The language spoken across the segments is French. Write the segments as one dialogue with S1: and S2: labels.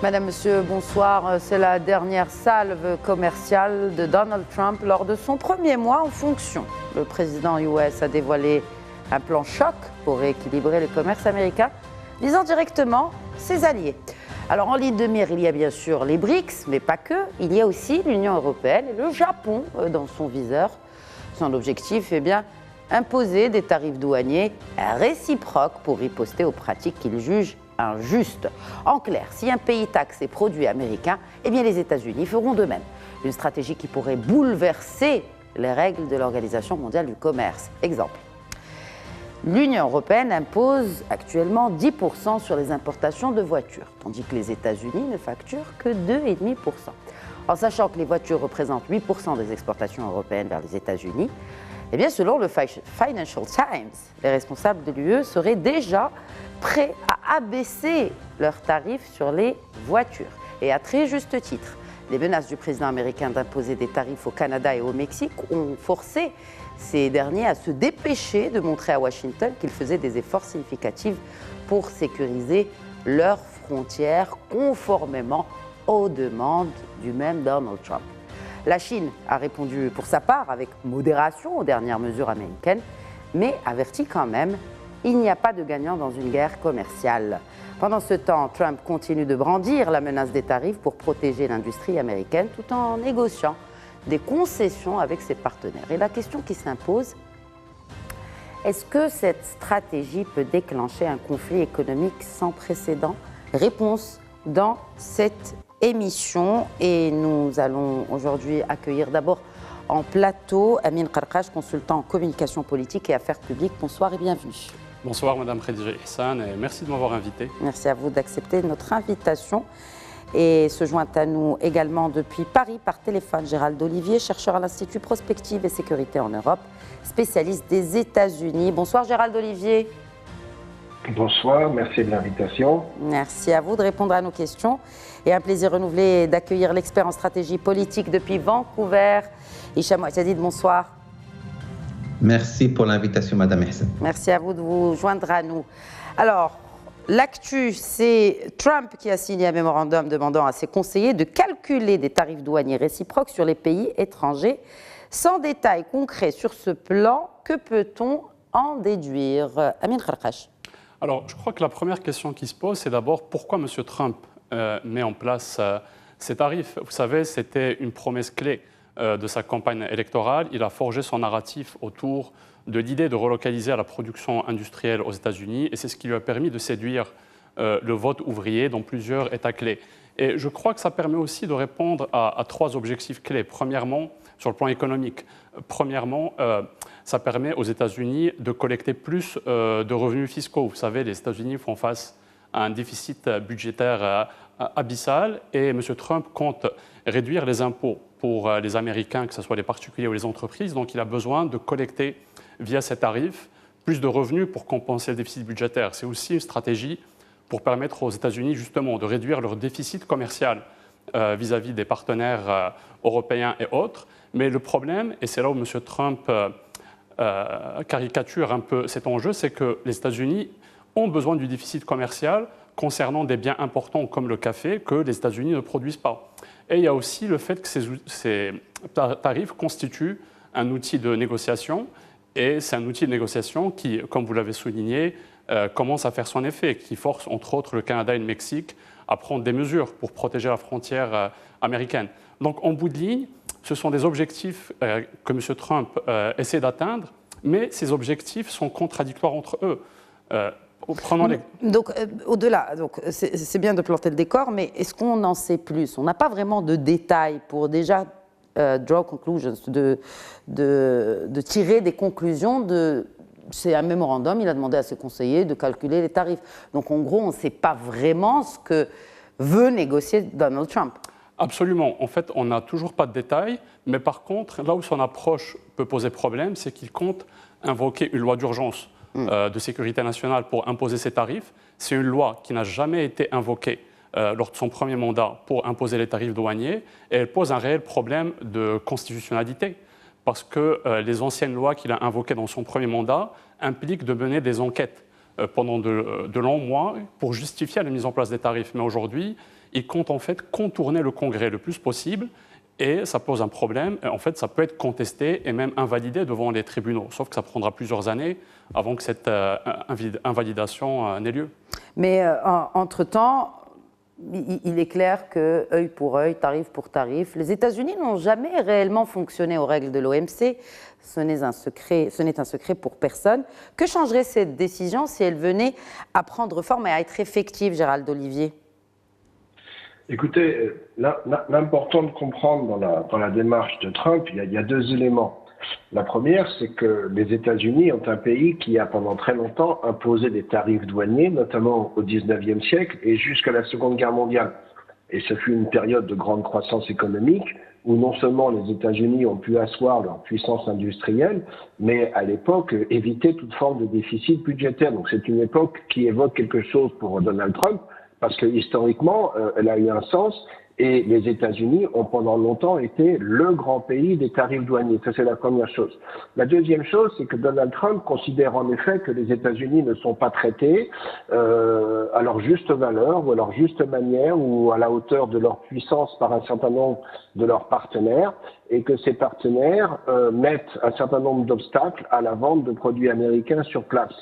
S1: Madame, Monsieur, bonsoir. C'est la dernière salve commerciale de Donald Trump lors de son premier mois en fonction. Le président US a dévoilé un plan choc pour rééquilibrer le commerce américain, visant directement ses alliés. Alors en ligne de mire, il y a bien sûr les BRICS, mais pas que. Il y a aussi l'Union européenne et le Japon dans son viseur. Son objectif est bien imposer des tarifs douaniers réciproques pour riposter aux pratiques qu'il juge injuste. En clair, si un pays taxe ses produits américains, eh bien les États-Unis feront de même. Une stratégie qui pourrait bouleverser les règles de l'Organisation mondiale du commerce. Exemple, l'Union européenne impose actuellement 10% sur les importations de voitures, tandis que les États-Unis ne facturent que 2,5%. En sachant que les voitures représentent 8% des exportations européennes vers les États-Unis, eh bien selon le Financial Times, les responsables de l'UE seraient déjà prêts à abaisser leurs tarifs sur les voitures. Et à très juste titre, les menaces du président américain d'imposer des tarifs au Canada et au Mexique ont forcé ces derniers à se dépêcher de montrer à Washington qu'ils faisaient des efforts significatifs pour sécuriser leurs frontières conformément aux demandes du même Donald Trump. La Chine a répondu pour sa part avec modération aux dernières mesures américaines, mais avertit quand même, il n'y a pas de gagnant dans une guerre commerciale. Pendant ce temps, Trump continue de brandir la menace des tarifs pour protéger l'industrie américaine tout en négociant des concessions avec ses partenaires. Et la question qui s'impose, est-ce que cette stratégie peut déclencher un conflit économique sans précédent? Réponse dans cette émission. Et nous allons aujourd'hui accueillir d'abord en plateau Amin Karkash, consultant en communication politique et affaires publiques. Bonsoir et bienvenue.
S2: Bonsoir Madame Khadija Ihsan et merci de m'avoir invité.
S1: Merci à vous d'accepter notre invitation. Et se joint à nous également depuis Paris par téléphone Gérald Olivier, chercheur à l'Institut Prospective et Sécurité en Europe, spécialiste des États-Unis. Bonsoir Gérald Olivier.
S3: Bonsoir, merci de l'invitation.
S1: Merci à vous de répondre à nos questions. Et un plaisir renouvelé d'accueillir l'expert en stratégie politique depuis Vancouver, Hicham Ouattadid. Bonsoir.
S4: Merci pour l'invitation, Madame Ihsan.
S1: Merci à vous de vous joindre à nous. Alors, l'actu, c'est Trump qui a signé un mémorandum demandant à ses conseillers de calculer des tarifs douaniers réciproques sur les pays étrangers. Sans détails concrets sur ce plan, que peut-on en déduire? Amin Karkash.
S2: Alors, je crois que la première question qui se pose, c'est d'abord pourquoi M. Trump met en place ces tarifs. Vous savez, c'était une promesse clé de sa campagne électorale. Il a forgé son narratif autour de l'idée de relocaliser la production industrielle aux États-Unis et c'est ce qui lui a permis de séduire le vote ouvrier dans plusieurs États clés. Et je crois que ça permet aussi de répondre à trois objectifs clés. Premièrement, sur le plan économique. Premièrement, ça permet aux États-Unis de collecter plus de revenus fiscaux. Vous savez, les États-Unis font face à un déficit budgétaire abyssal et M. Trump compte réduire les impôts pour les Américains, que ce soit les particuliers ou les entreprises. Donc il a besoin de collecter via ces tarifs plus de revenus pour compenser le déficit budgétaire. C'est aussi une stratégie pour permettre aux États-Unis justement de réduire leur déficit commercial vis-à-vis des partenaires européens et autres. Mais le problème, et c'est là où M. Trump caricature un peu cet enjeu, c'est que les États-Unis ont besoin du déficit commercial concernant des biens importants comme le café que les États-Unis ne produisent pas. Et il y a aussi le fait que ces tarifs constituent un outil de négociation et c'est un outil de négociation qui, comme vous l'avez souligné, commence à faire son effet, qui force entre autres le Canada et le Mexique à prendre des mesures pour protéger la frontière américaine. Donc en bout de ligne, ce sont des objectifs que M. Trump essaie d'atteindre, mais ces objectifs sont contradictoires entre eux.
S1: Donc, au-delà, c'est bien de planter le décor, mais est-ce qu'on en sait plus? On n'a pas vraiment de détails pour déjà draw conclusions, de tirer des conclusions de... C'est un mémorandum, il a demandé à ses conseillers de calculer les tarifs. Donc, en gros, on ne sait pas vraiment ce que veut négocier Donald Trump.
S2: Absolument. En fait, on n'a toujours pas de détails, mais par contre, là où son approche peut poser problème, c'est qu'il compte invoquer une loi d'urgence de sécurité nationale pour imposer ces tarifs. C'est une loi qui n'a jamais été invoquée lors de son premier mandat pour imposer les tarifs douaniers, et elle pose un réel problème de constitutionnalité, parce que les anciennes lois qu'il a invoquées dans son premier mandat impliquent de mener des enquêtes pendant de longs mois pour justifier la mise en place des tarifs. Mais aujourd'hui, il compte en fait contourner le Congrès le plus possible, et ça pose un problème. En fait, ça peut être contesté et même invalidé devant les tribunaux, sauf que ça prendra plusieurs années avant que cette invalidation n'ait lieu.
S1: Mais entre-temps, il est clair que œil pour œil, tarif pour tarif, les États-Unis n'ont jamais réellement fonctionné aux règles de l'OMC. Ce n'est un secret pour personne. Que changerait cette décision si elle venait à prendre forme et à être effective, Gérald Olivier?
S3: Écoutez, l'important de comprendre dans la démarche de Trump, il y a deux éléments. La première, c'est que les États-Unis ont un pays qui a pendant très longtemps imposé des tarifs douaniers, notamment au XIXe siècle et jusqu'à la Seconde Guerre mondiale. Et ce fut une période de grande croissance économique où non seulement les États-Unis ont pu asseoir leur puissance industrielle, mais à l'époque éviter toute forme de déficit budgétaire. Donc c'est une époque qui évoque quelque chose pour Donald Trump, parce que historiquement, elle a eu un sens. Et les États-Unis ont pendant longtemps été le grand pays des tarifs douaniers. Ça, c'est la première chose. La deuxième chose, c'est que Donald Trump considère en effet que les États-Unis ne sont pas traités à leur juste valeur ou à leur juste manière ou à la hauteur de leur puissance par un certain nombre de leurs partenaires, et que ces partenaires mettent un certain nombre d'obstacles à la vente de produits américains sur place.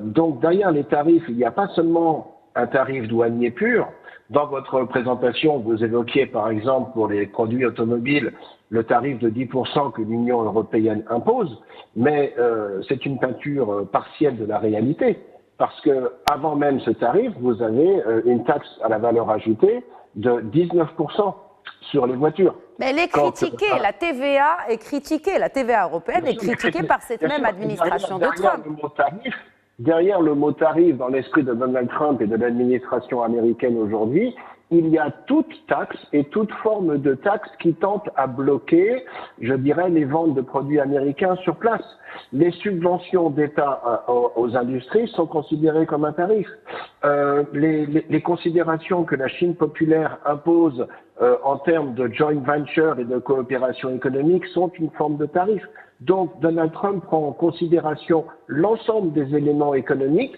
S3: Donc derrière les tarifs, il n'y a pas seulement un tarif douanier pur. Dans votre présentation, vous évoquiez par exemple pour les produits automobiles le tarif de 10% que l'Union européenne impose, mais c'est une peinture partielle de la réalité, parce que avant même ce tarif, vous avez une taxe à la valeur ajoutée de 19% sur les voitures.
S1: Mais elle est critiquée, la TVA est critiquée, la TVA européenne est critiquée par cette même administration de Trump.
S3: Derrière le mot tarif, dans l'esprit de Donald Trump et de l'administration américaine aujourd'hui, il y a toute taxe et toute forme de taxe qui tente à bloquer, je dirais, les ventes de produits américains sur place. Les subventions d'État aux industries sont considérées comme un tarif. Les considérations que la Chine populaire impose en termes de joint venture et de coopération économique sont une forme de tarif. Donc Donald Trump prend en considération l'ensemble des éléments économiques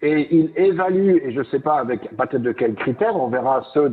S3: et il évalue, et je ne sais pas avec peut-être de quels critères, on verra ceux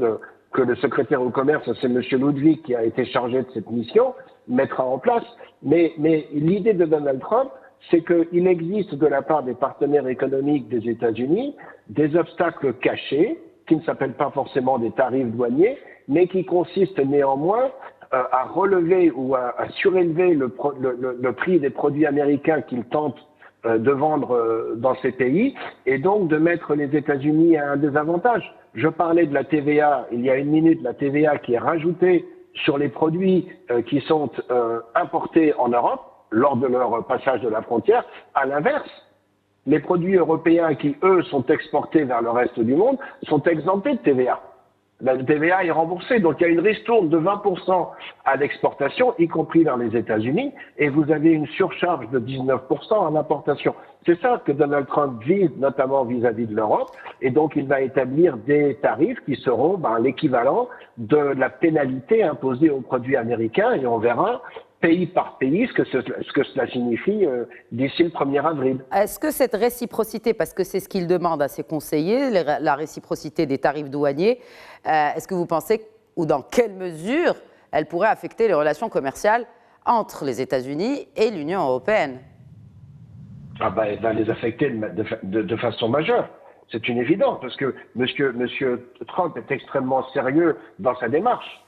S3: que le secrétaire au commerce, c'est M. Ludwig qui a été chargé de cette mission, mettra en place. Mais l'idée de Donald Trump, c'est qu'il existe de la part des partenaires économiques des États-Unis des obstacles cachés, qui ne s'appellent pas forcément des tarifs douaniers, mais qui consistent néanmoins à relever ou à surélever le prix des produits américains qu'ils tentent de vendre dans ces pays, et donc de mettre les États-Unis à un désavantage. Je parlais de la TVA il y a une minute, la TVA qui est rajoutée sur les produits qui sont importés en Europe lors de leur passage de la frontière. À l'inverse, les produits européens qui, eux, sont exportés vers le reste du monde sont exemptés de TVA. La TVA est remboursée, donc il y a une ristourne de 20% à l'exportation, y compris vers les États-Unis, et vous avez une surcharge de 19% en importation. C'est ça que Donald Trump vise, notamment vis-à-vis de l'Europe, et donc il va établir des tarifs qui seront l'équivalent de la pénalité imposée aux produits américains, et on verra pays par pays ce que cela signifie d'ici le 1er avril.
S1: Est-ce que cette réciprocité, parce que c'est ce qu'il demande à ses conseillers, la réciprocité des tarifs douaniers, est-ce que vous pensez, ou dans quelle mesure, elle pourrait affecter les relations commerciales entre les États-Unis et l'Union européenne?
S3: Elle va les affecter de façon majeure. C'est une évidence, parce que M. Trump est extrêmement sérieux dans sa démarche.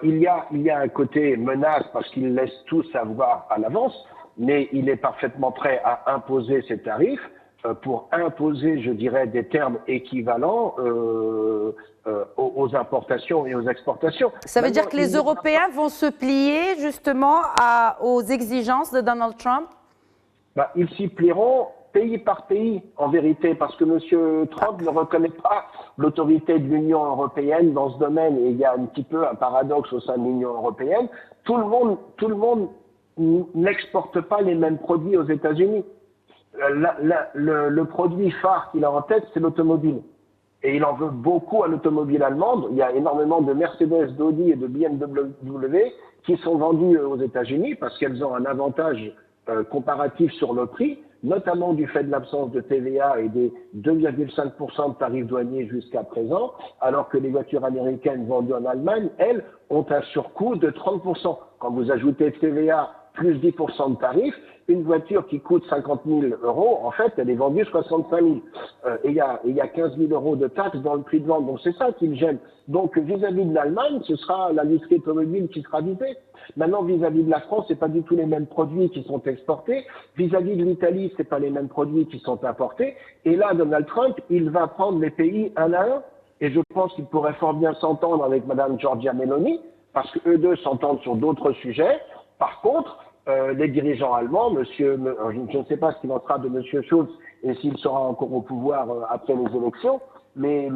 S3: Il y a un côté menace parce qu'il laisse tout savoir à l'avance, mais il est parfaitement prêt à imposer ses tarifs pour imposer, je dirais, des termes équivalents aux importations et aux exportations.
S1: Ça veut dire que les Européens vont se plier justement aux exigences de Donald Trump?
S3: Ils s'y plieront pays par pays, en vérité, parce que M. Trump ne reconnaît pas l'autorité de l'Union européenne dans ce domaine. Et il y a un petit peu un paradoxe au sein de l'Union européenne. Tout le monde n'exporte pas les mêmes produits aux États-Unis. Le produit phare qu'il a en tête, c'est l'automobile. Et il en veut beaucoup à l'automobile allemande. Il y a énormément de Mercedes, d'Audi et de BMW qui sont vendues aux États-Unis parce qu'elles ont un avantage comparatif sur le prix, notamment du fait de l'absence de TVA et des 2,5% de tarifs douaniers jusqu'à présent, alors que les voitures américaines vendues en Allemagne, elles, ont un surcoût de 30%. Quand vous ajoutez TVA plus 10% de tarifs, une voiture qui coûte 50 000 euros, en fait, elle est vendue 65 000. Et il y a 15 000 euros de taxes dans le prix de vente. Donc c'est ça qui me gêne. Donc vis-à-vis de l'Allemagne, ce sera l'industrie automobile qui sera visée. Maintenant, vis-à-vis de la France, c'est pas du tout les mêmes produits qui sont exportés. Vis-à-vis de l'Italie, c'est pas les mêmes produits qui sont importés. Et là, Donald Trump, il va prendre les pays un à un. Et je pense qu'il pourrait fort bien s'entendre avec Madame Giorgia Meloni, parce qu'eux deux s'entendent sur d'autres sujets. Par contre, les dirigeants allemands, je ne sais pas ce qu'il en sera de Monsieur Schulz et s'il sera encore au pouvoir après les élections, mais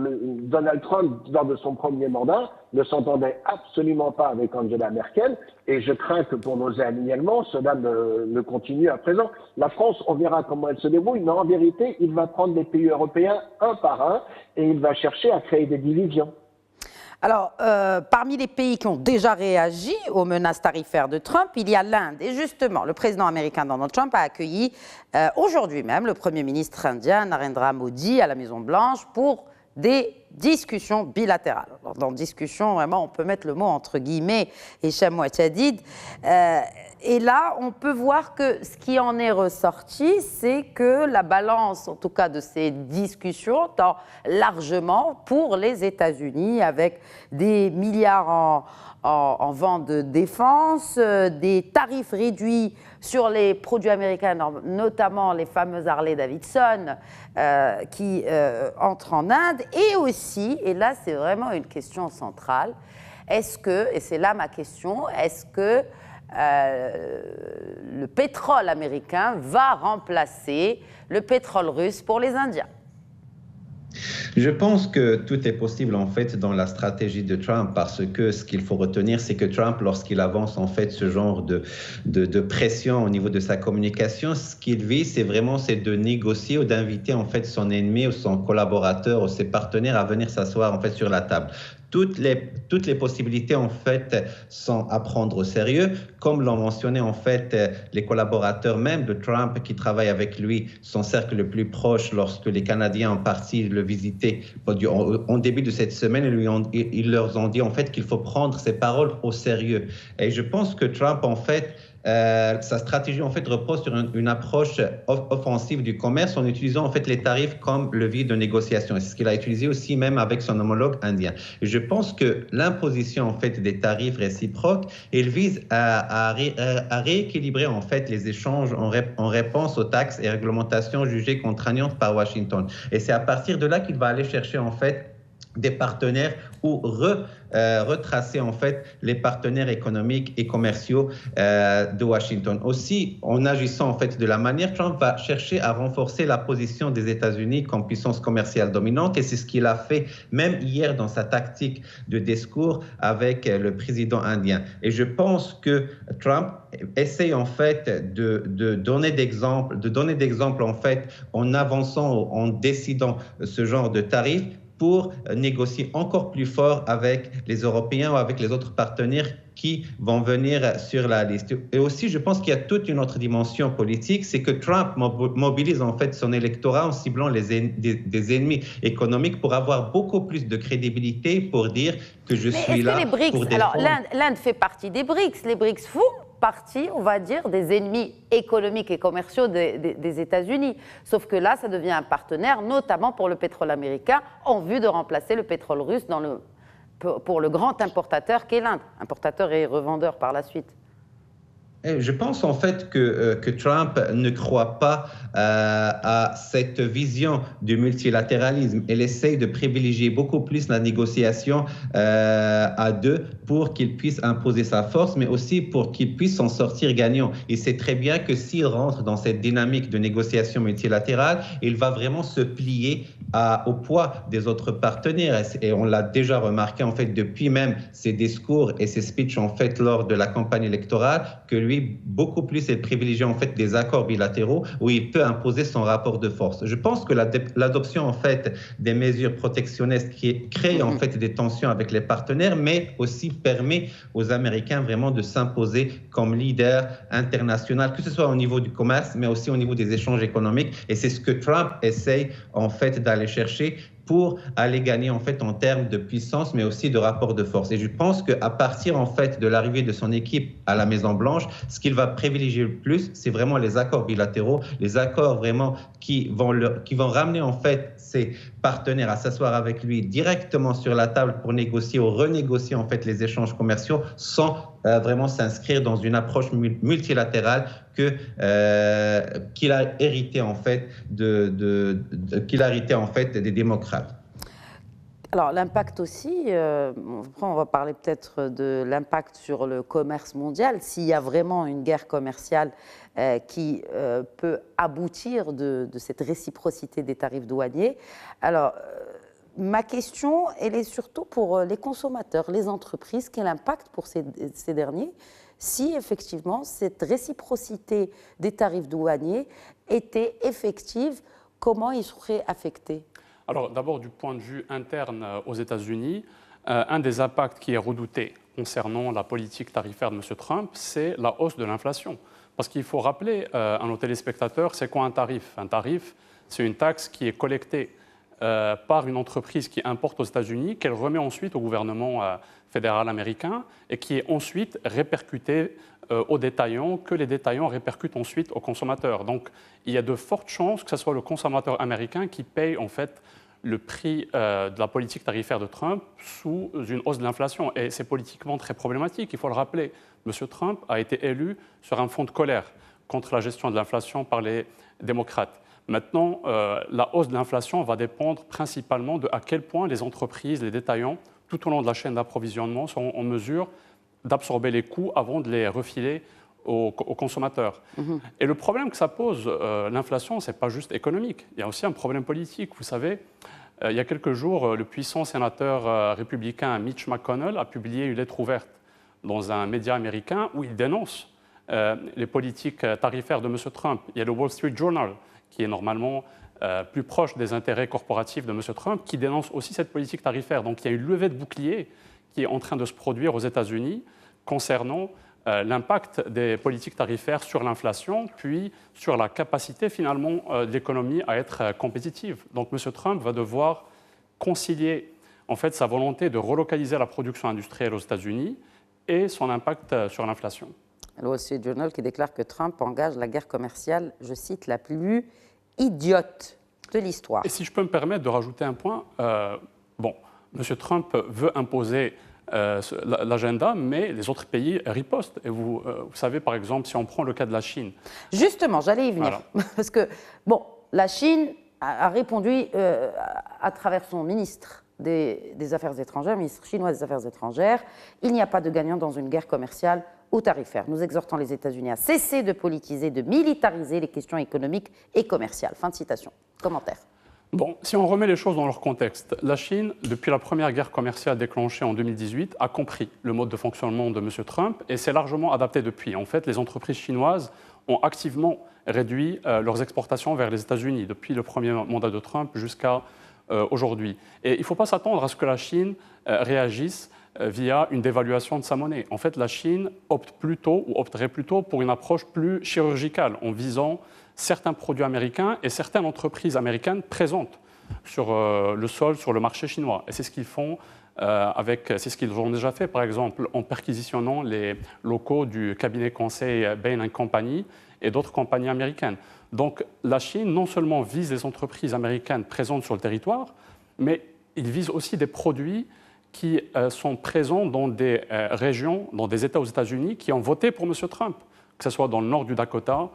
S3: Donald Trump, lors de son premier mandat, ne s'entendait absolument pas avec Angela Merkel, et je crains que pour nos amis allemands, cela ne continue à présent. La France, on verra comment elle se débrouille, mais en vérité, il va prendre les pays européens un par un, et il va chercher à créer des divisions.
S1: Alors, parmi les pays qui ont déjà réagi aux menaces tarifaires de Trump, il y a l'Inde. Et justement, le président américain Donald Trump a accueilli aujourd'hui même le Premier ministre indien Narendra Modi à la Maison-Blanche pour des discussions bilatérales. Alors, dans discussion, vraiment, on peut mettre le mot entre guillemets, Hicham Ouachadid. Et là, on peut voir que ce qui en est ressorti, c'est que la balance, en tout cas de ces discussions, tend largement pour les États-Unis, avec des milliards en vente de défense, des tarifs réduits sur les produits américains, notamment les fameuses Harley-Davidson qui entrent en Inde, et aussi, et là c'est vraiment une question centrale, est-ce que, et c'est là ma question, est-ce que le pétrole américain va remplacer le pétrole russe pour les Indiens?
S4: Je pense que tout est possible en fait dans la stratégie de Trump, parce que ce qu'il faut retenir, c'est que Trump, lorsqu'il avance en fait ce genre de pression au niveau de sa communication, ce qu'il vise, c'est de négocier ou d'inviter en fait son ennemi ou son collaborateur ou ses partenaires à venir s'asseoir en fait sur la table. Toutes les possibilités en fait sont à prendre au sérieux, comme l'ont mentionné en fait les collaborateurs même de Trump qui travaillent avec lui, son cercle le plus proche, lorsque les Canadiens en partie le visitaient en début de cette semaine, ils leur ont dit en fait qu'il faut prendre ses paroles au sérieux. Et je pense que Trump en fait sa stratégie en fait repose sur une approche offensive du commerce en utilisant en fait les tarifs comme levier de négociation. C'est ce qu'il a utilisé aussi même avec son homologue indien. Et je pense que l'imposition en fait des tarifs réciproques, il vise à rééquilibrer en fait les échanges en réponse aux taxes et réglementations jugées contraignantes par Washington. Et c'est à partir de là qu'il va aller chercher en fait des partenaires ou retracer en fait les partenaires économiques et commerciaux de Washington. Aussi, en agissant en fait de la manière, Trump va chercher à renforcer la position des États-Unis comme puissance commerciale dominante, et c'est ce qu'il a fait même hier dans sa tactique de discours avec le président indien. Et je pense que Trump essaie en fait de donner d'exemples en fait en avançant, en décidant ce genre de tarifs, pour négocier encore plus fort avec les Européens ou avec les autres partenaires qui vont venir sur la liste. Et aussi, je pense qu'il y a toute une autre dimension politique, c'est que Trump mobilise en fait son électorat en ciblant des ennemis économiques pour avoir beaucoup plus de crédibilité, pour dire que je suis là
S1: les BRICS,
S4: pour défendre...
S1: Alors, l'Inde fait partie des BRICS. Les BRICS font partie, on va dire, des ennemis économiques et commerciaux des États-Unis. Sauf que là, ça devient un partenaire, notamment pour le pétrole américain, en vue de remplacer le pétrole russe pour le grand importateur qu'est l'Inde, importateur et revendeur par la suite.
S4: Je pense en fait que Trump ne croit pas à cette vision du multilatéralisme. Il essaye de privilégier beaucoup plus la négociation à deux pour qu'il puisse imposer sa force, mais aussi pour qu'il puisse s'en sortir gagnant. Il sait très bien que s'il rentre dans cette dynamique de négociation multilatérale, il va vraiment se plier au poids des autres partenaires. Et on l'a déjà remarqué, en fait, depuis même ses discours et ses speeches, en fait, lors de la campagne électorale, que lui, beaucoup plus, est privilégié, en fait, des accords bilatéraux où il peut imposer son rapport de force. Je pense que l'adoption, en fait, des mesures protectionnistes qui créent, en fait, des tensions avec les partenaires, mais aussi permet aux Américains vraiment de s'imposer comme leader international, que ce soit au niveau du commerce, mais aussi au niveau des échanges économiques. Et c'est ce que Trump essaye, en fait, d'aller chercher pour aller gagner en fait en termes de puissance, mais aussi de rapport de force. Et je pense qu'à partir en fait de l'arrivée de son équipe à la Maison-Blanche, ce qu'il va privilégier le plus, c'est vraiment les accords bilatéraux, les accords vraiment qui vont ramener en fait ses partenaires à s'asseoir avec lui directement sur la table pour négocier ou renégocier en fait les échanges commerciaux sans vraiment s'inscrire dans une approche multilatérale qu'il a hérité en fait des démocrates.
S1: Alors l'impact aussi, on va parler peut-être de l'impact sur le commerce mondial, s'il y a vraiment une guerre commerciale qui peut aboutir de cette réciprocité des tarifs douaniers. Alors ma question, elle est surtout pour les consommateurs, les entreprises, quel impact pour ces derniers si effectivement cette réciprocité des tarifs douaniers était effective, comment ils seraient affectés ?
S2: Alors d'abord, du point de vue interne aux États-Unis, un des impacts qui est redouté concernant la politique tarifaire de M. Trump, c'est la hausse de l'inflation. Parce qu'il faut rappeler à nos téléspectateurs, c'est quoi un tarif ? Un tarif, c'est une taxe qui est collectée par une entreprise qui importe aux États-Unis, qu'elle remet ensuite au gouvernement fédéral américain et qui est ensuite répercutée aux détaillants, que les détaillants répercutent ensuite aux consommateurs. Donc il y a de fortes chances que ce soit le consommateur américain qui paye en fait le prix de la politique tarifaire de Trump sous une hausse de l'inflation. Et c'est politiquement très problématique, il faut le rappeler. M. Trump a été élu sur un fond de colère contre la gestion de l'inflation par les démocrates. Maintenant, la hausse de l'inflation va dépendre principalement de à quel point les entreprises, les détaillants, tout au long de la chaîne d'approvisionnement, sont en mesure d'absorber les coûts avant de les refiler aux consommateurs. Et le problème que ça pose, l'inflation, ce n'est pas juste économique. Il y a aussi un problème politique. Vous savez, il y a quelques jours, le puissant sénateur républicain Mitch McConnell a publié une lettre ouverte dans un média américain où il dénonce les politiques tarifaires de M. Trump. Il y a le Wall Street Journal, qui est normalement plus proche des intérêts corporatifs de M. Trump, qui dénonce aussi cette politique tarifaire. Donc il y a une levée de bouclier qui est en train de se produire aux États-Unis concernant l'impact des politiques tarifaires sur l'inflation, puis sur la capacité finalement de l'économie à être compétitive. Donc M. Trump va devoir concilier en fait sa volonté de relocaliser la production industrielle aux États-Unis et son impact sur l'inflation.
S1: Le Wall Street Journal qui déclare que Trump engage la guerre commerciale, je cite, la plus idiote de l'histoire.
S2: Et si je peux me permettre de rajouter un point, M. Trump veut imposer l'agenda, mais les autres pays ripostent. Et vous savez, par exemple, si on prend le cas de la Chine.
S1: Justement, j'allais y venir. Voilà. Parce que, la Chine a répondu à travers son ministre des Affaires étrangères, ministre chinois des Affaires étrangères, il n'y a pas de gagnant dans une guerre commerciale ou tarifaire. Nous exhortons les États-Unis à cesser de politiser, de militariser les questions économiques et commerciales. Fin de citation. Commentaire.
S2: Bon, si on remet les choses dans leur contexte, la Chine, depuis la première guerre commerciale déclenchée en 2018, a compris le mode de fonctionnement de M. Trump et s'est largement adapté depuis. En fait, les entreprises chinoises ont activement réduit leurs exportations vers les États-Unis depuis le premier mandat de Trump jusqu'à aujourd'hui. Et il ne faut pas s'attendre à ce que la Chine réagisse via une dévaluation de sa monnaie. En fait, la Chine opterait plutôt pour une approche plus chirurgicale en visant certains produits américains et certaines entreprises américaines présentes sur le sol, sur le marché chinois. Et c'est ce qu'ils font c'est ce qu'ils ont déjà fait, par exemple, en perquisitionnant les locaux du cabinet conseil Bain & Company et d'autres compagnies américaines. Donc la Chine non seulement vise les entreprises américaines présentes sur le territoire, mais il vise aussi des produits qui sont présents dans des régions, dans des États aux États-Unis qui ont voté pour M. Trump, que ce soit dans le nord du Dakota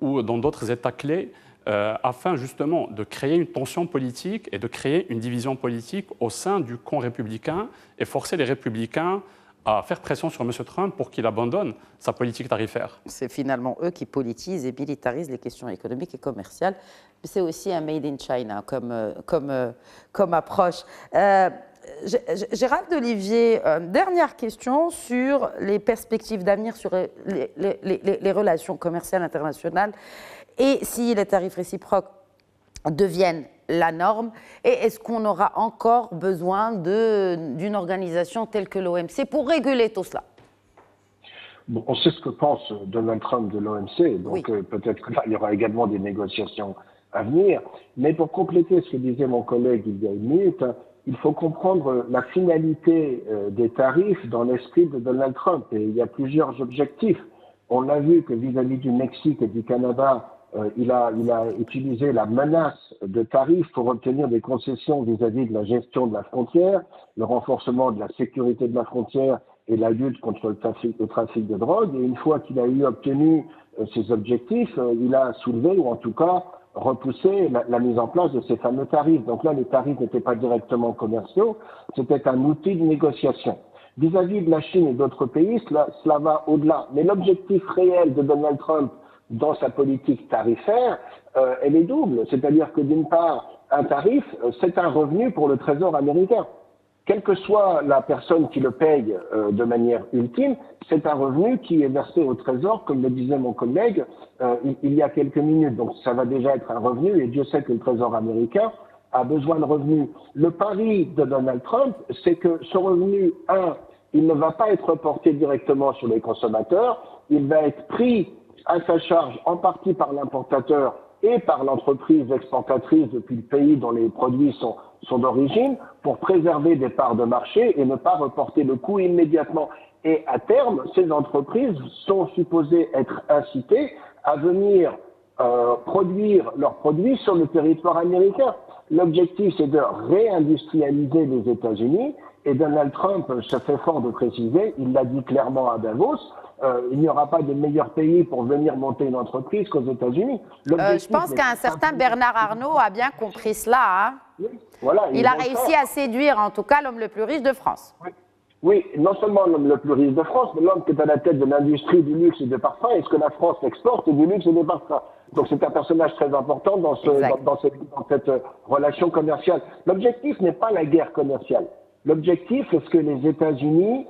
S2: ou dans d'autres États clés, afin justement de créer une tension politique et de créer une division politique au sein du camp républicain et forcer les républicains à faire pression sur M. Trump pour qu'il abandonne sa politique tarifaire.
S1: C'est finalement eux qui politisent et militarisent les questions économiques et commerciales. C'est aussi un made in China comme approche. Gérald Olivier, dernière question sur les perspectives d'avenir sur les relations commerciales internationales et si les tarifs réciproques deviennent la norme, et est-ce qu'on aura encore besoin d'une organisation telle que l'OMC pour réguler tout cela?
S3: Bon, on sait ce que pense Donald Trump de l'OMC, donc
S1: oui.
S3: Peut-être qu'il y aura également des négociations à venir. Mais pour compléter ce que disait mon collègue il y a une minute, il faut comprendre la finalité des tarifs dans l'esprit de Donald Trump. Et il y a plusieurs objectifs. On l'a vu que vis-à-vis du Mexique et du Canada, il a utilisé la menace de tarifs pour obtenir des concessions vis-à-vis de la gestion de la frontière, le renforcement de la sécurité de la frontière et la lutte contre le trafic de drogue. Et une fois qu'il a obtenu ces objectifs, il a soulevé, ou en tout cas repoussé, la mise en place de ces fameux tarifs. Donc là, les tarifs n'étaient pas directement commerciaux, c'était un outil de négociation. Vis-à-vis de la Chine et d'autres pays, cela va au-delà. Mais l'objectif réel de Donald Trump dans sa politique tarifaire, elle est double. C'est-à-dire que d'une part, un tarif, c'est un revenu pour le Trésor américain. Quelle que soit la personne qui le paye de manière ultime, c'est un revenu qui est versé au Trésor, comme le disait mon collègue il y a quelques minutes. Donc ça va déjà être un revenu, et Dieu sait que le Trésor américain a besoin de revenus. Le pari de Donald Trump, c'est que ce revenu, il ne va pas être porté directement sur les consommateurs, il va être pris à sa charge en partie par l'importateur et par l'entreprise exportatrice depuis le pays dont les produits sont d'origine, pour préserver des parts de marché et ne pas reporter le coût immédiatement. Et à terme, ces entreprises sont supposées être incitées à venir produire leurs produits sur le territoire américain. L'objectif, c'est de réindustrialiser les États-Unis, et Donald Trump se fait fort de préciser, il l'a dit clairement à Davos, il n'y aura pas de meilleur pays pour venir monter une entreprise qu'aux États-Unis.
S1: Je pense qu'un certain Bernard Arnault a bien compris cela. Hein.
S3: Oui, voilà,
S1: il a réussi à séduire, en tout cas, l'homme le plus riche de France.
S3: Oui. Oui, non seulement l'homme le plus riche de France, mais l'homme qui est à la tête de l'industrie du luxe et des parfums, et ce que la France exporte, c'est du luxe et des parfums. Donc c'est un personnage très important dans cette relation commerciale. L'objectif n'est pas la guerre commerciale. L'objectif, c'est ce que les États-Unis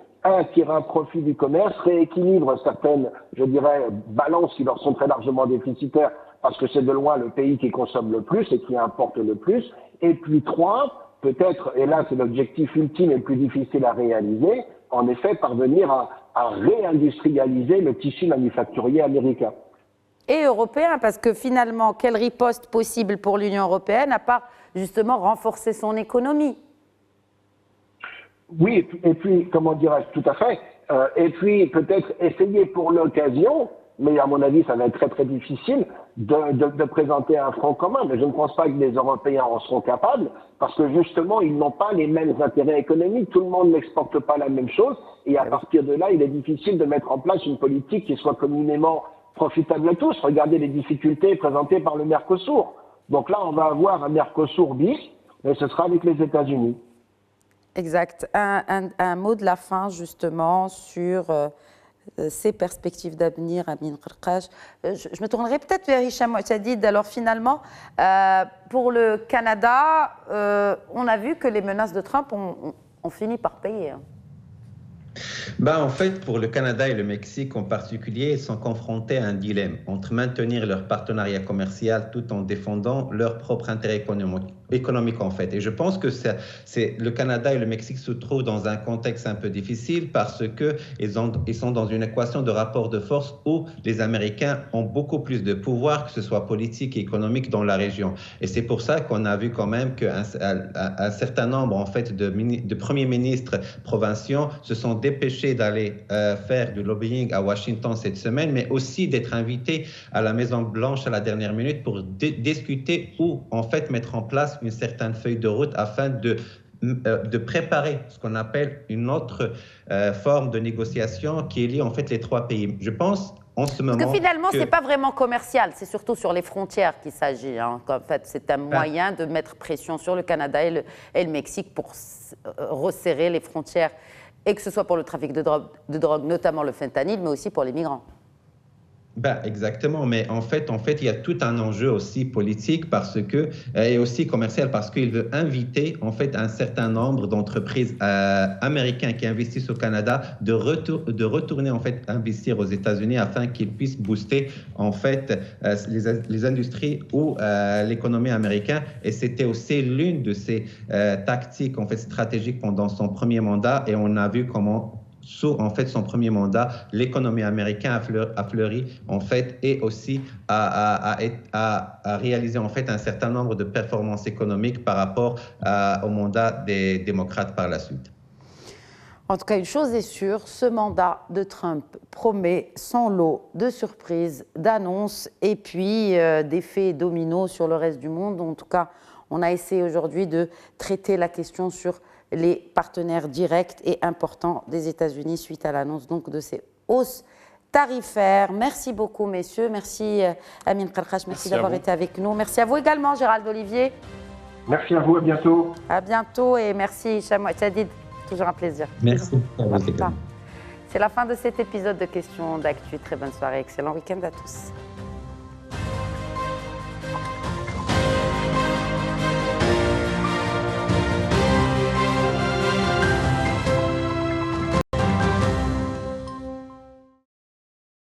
S3: tirent un profit du commerce, rééquilibrent certaines, je dirais, balances qui leur sont très largement déficitaires, parce que c'est de loin le pays qui consomme le plus et qui importe le plus. Et puis 3, peut-être, et là c'est l'objectif ultime et le plus difficile à réaliser, en effet parvenir à réindustrialiser le tissu manufacturier américain.
S1: Et européen, parce que finalement, quelle riposte possible pour l'Union européenne à part justement renforcer son économie?
S3: Oui, et puis, comment dirais-je, tout à fait, et puis peut-être essayer pour l'occasion, mais à mon avis ça va être très très difficile, de présenter un front commun, mais je ne pense pas que les Européens en seront capables, parce que justement ils n'ont pas les mêmes intérêts économiques, tout le monde n'exporte pas la même chose, et à partir de là il est difficile de mettre en place une politique qui soit communément profitable à tous. Regardez les difficultés présentées par le Mercosur. Donc là on va avoir un Mercosur bis, mais ce sera avec les États-Unis.
S1: Exact. Un mot de la fin, justement, sur ces perspectives d'avenir, Amin Qarqash. Je me tournerai peut-être vers Hicham Mouchadid. Alors, finalement, pour le Canada, on a vu que les menaces de Trump ont fini par payer.
S4: En fait, pour le Canada et le Mexique en particulier, ils sont confrontés à un dilemme entre maintenir leur partenariat commercial tout en défendant leur propre intérêt économique en fait. Et je pense que le Canada et le Mexique se trouvent dans un contexte un peu difficile parce qu'ils sont dans une équation de rapport de force où les Américains ont beaucoup plus de pouvoir, que ce soit politique et économique, dans la région. Et c'est pour ça qu'on a vu quand même qu'un certain nombre en fait de premiers ministres provinciaux se sont dépêchés d'aller faire du lobbying à Washington cette semaine, mais aussi d'être invités à la Maison-Blanche à la dernière minute pour discuter ou en fait mettre en place une certaine feuille de route afin de préparer ce qu'on appelle une autre forme de négociation qui lie en fait les trois pays. Je pense en ce moment
S1: parce que finalement, ce n'est pas vraiment commercial, c'est surtout sur les frontières qu'il s'agit. Hein. En fait, c'est un moyen de mettre pression sur le Canada et le Mexique pour resserrer les frontières et que ce soit pour le trafic de drogue, notamment le fentanyl, mais aussi pour les migrants.
S4: Ben, exactement, mais en fait, il y a tout un enjeu aussi politique et aussi commercial parce qu'il veut inviter en fait un certain nombre d'entreprises américaines qui investissent au Canada de retourner en fait investir aux États-Unis afin qu'ils puissent booster en fait les industries ou l'économie américaine. Et c'était aussi l'une de ces tactiques en fait stratégiques pendant son premier mandat, et on a vu comment sous en fait son premier mandat, l'économie américaine a fleuri en fait, et aussi a réalisé en fait un certain nombre de performances économiques par rapport au mandat des démocrates par la suite.
S1: En tout cas, une chose est sûre, ce mandat de Trump promet son lot de surprises, d'annonces et puis d'effets dominos sur le reste du monde. En tout cas, on a essayé aujourd'hui de traiter la question sur les partenaires directs et importants des États-Unis suite à l'annonce donc de ces hausses tarifaires. Merci beaucoup, messieurs. Merci Amine Karkash, merci d'avoir été avec nous. Merci à vous également, Gérald Olivier.
S3: Merci à vous, à bientôt.
S1: À bientôt et merci Hicham Ouattadid, toujours un plaisir.
S4: Merci.
S1: C'est la fin de cet épisode de Questions d'actu. Très bonne soirée, excellent week-end à tous.